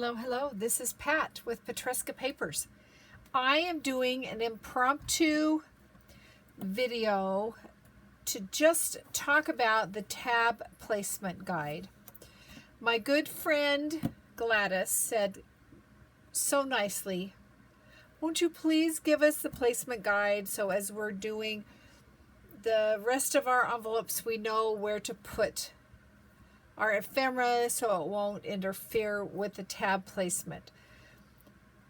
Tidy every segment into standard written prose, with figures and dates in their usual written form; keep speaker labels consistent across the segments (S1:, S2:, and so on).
S1: Hello, hello. This is Pat with Petresca Papers. I am doing an impromptu video to just talk about the tab placement guide. My good friend Gladys said so nicely, won't you please give us the placement guide so as we're doing the rest of our envelopes we know where to put our ephemera so it won't interfere with the tab placement.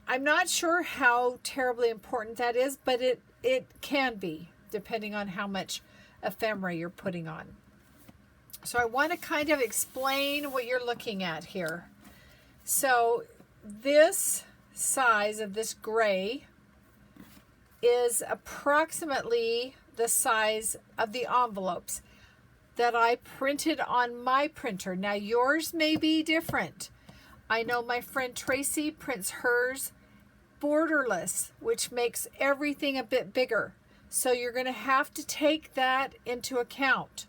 S1: I'm not sure how terribly important that is, but it can be, depending on how much ephemera you're putting on. So I want to kind of explain what you're looking at here. So this size of this gray is approximately the size of the envelopes that I printed on my printer. Now yours may be different. I know my friend Tracy prints hers borderless, which makes everything a bit bigger. So you're going to have to take that into account.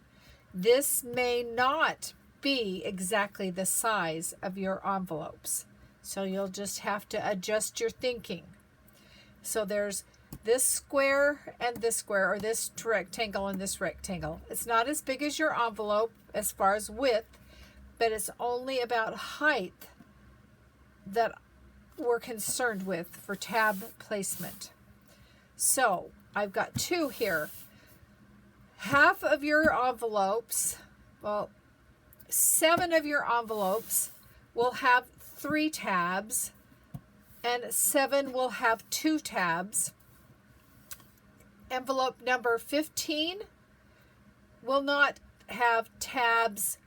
S1: This may not be exactly the size of your envelopes. So you'll just have to adjust your thinking. So there's this square and this square, or this rectangle and this rectangle. It's not as big as your envelope as far as width, but it's only about height that we're concerned with for tab placement. So I've got two here. Half of your envelopes, well, 7 of your envelopes will have 3 tabs, and 7 will have 2 tabs. Envelope number 15 will not have tabs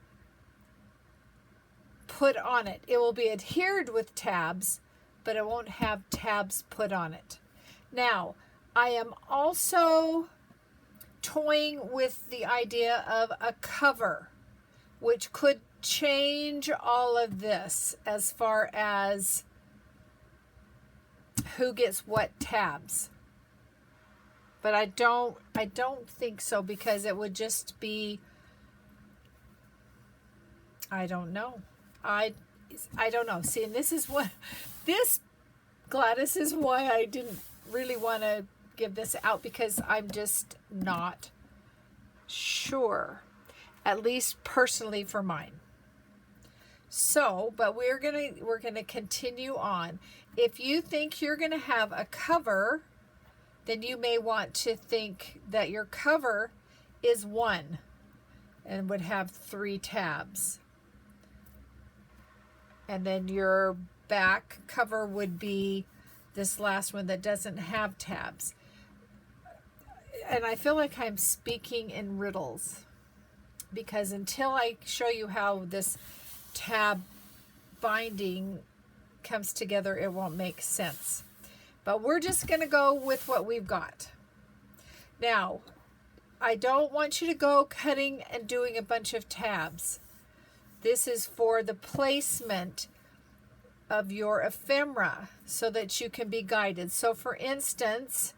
S1: put on it. It will be adhered with tabs, but it won't have tabs put on it. Now, I am also toying with the idea of a cover, which could change all of this as far as who gets what tabs. But I don't think so, because it would just be, I don't know. I don't know. See, and this Gladys is why I didn't really want to give this out, because I'm just not sure, at least personally for mine. So, but we're gonna continue on. If you think you're gonna have a cover, then you may want to think that your cover is 1 and would have 3 tabs. And then your back cover would be this last one that doesn't have tabs. And I feel like I'm speaking in riddles, because until I show you how this tab binding comes together, it won't make sense. But we're just going to go with what we've got. Now, I don't want you to go cutting and doing a bunch of tabs. This is for the placement of your ephemera so that you can be guided. So for instance,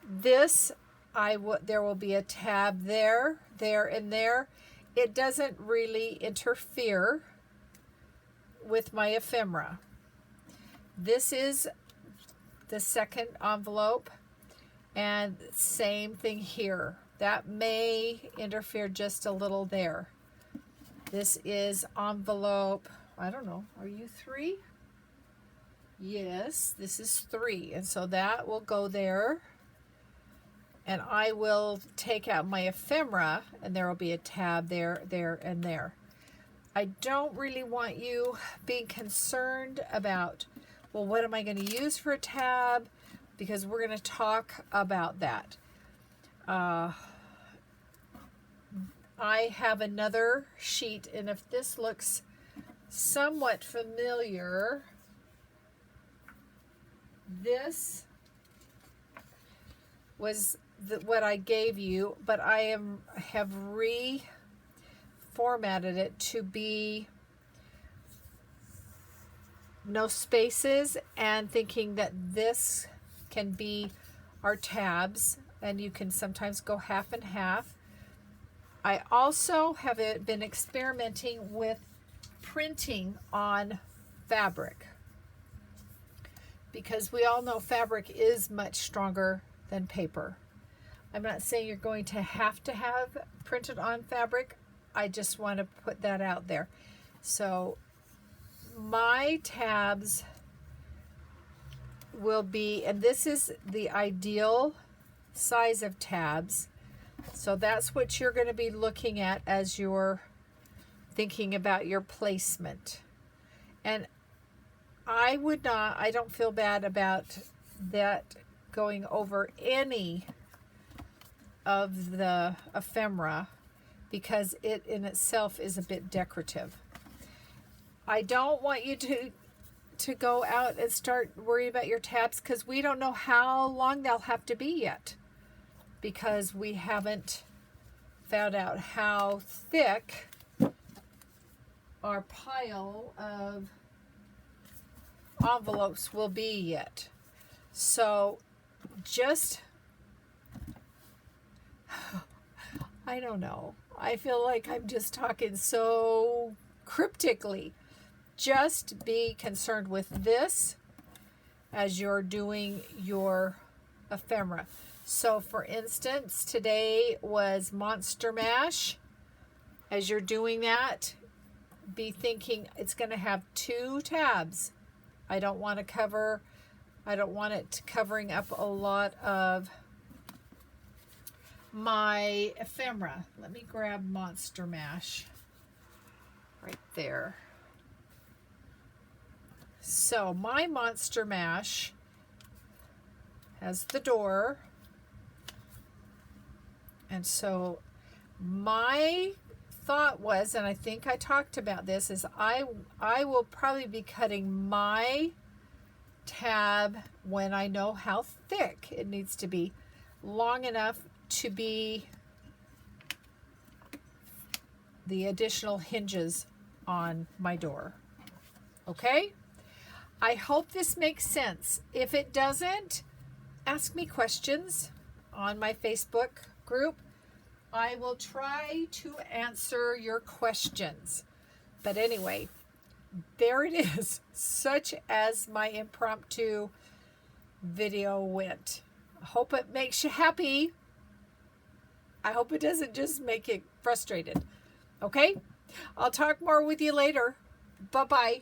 S1: this, there will be a tab there, there, and there. It doesn't really interfere with my ephemera. This is the second envelope, and same thing here. That may interfere just a little there. This is envelope, I don't know, are you 3? Yes, this is 3, and so that will go there. And I will take out my ephemera, and there will be a tab there, there, and there. I don't really want you being concerned about, well, what am I going to use for a tab? Because we're going to talk about that. I have another sheet, and if this looks somewhat familiar, this was what I gave you, but I have reformatted it to be no spaces, and thinking that this can be our tabs, and you can sometimes go half and half. I also have been experimenting with printing on fabric, because we all know fabric is much stronger than paper. I'm not saying you're going to have printed on fabric. I just want to put that out there. So my tabs will be, and this is the ideal size of tabs. So that's what you're going to be looking at as you're thinking about your placement. And I don't feel bad about that going over any of the ephemera, because it in itself is a bit decorative. I don't want you to go out and start worrying about your tabs, because we don't know how long they'll have to be yet, because we haven't found out how thick our pile of envelopes will be yet. So just, I don't know. I feel like I'm just talking so cryptically. Just be concerned with this as you're doing your ephemera. So for instance, today was Monster Mash. As you're doing that, be thinking it's going to have 2 tabs. I don't want it covering up a lot of my ephemera. Let me grab Monster Mash right there. So my Monster Mash has the door. And so my thought was, and I think I talked about this, is I will probably be cutting my tab when I know how thick it needs to be, long enough to be the additional hinges on my door. Okay? I hope this makes sense. If it doesn't, ask me questions on my Facebook group. I will try to answer your questions. But anyway, there it is, such as my impromptu video went. I hope it makes you happy. I hope it doesn't just make you frustrated. Okay? I'll talk more with you later. Bye-bye.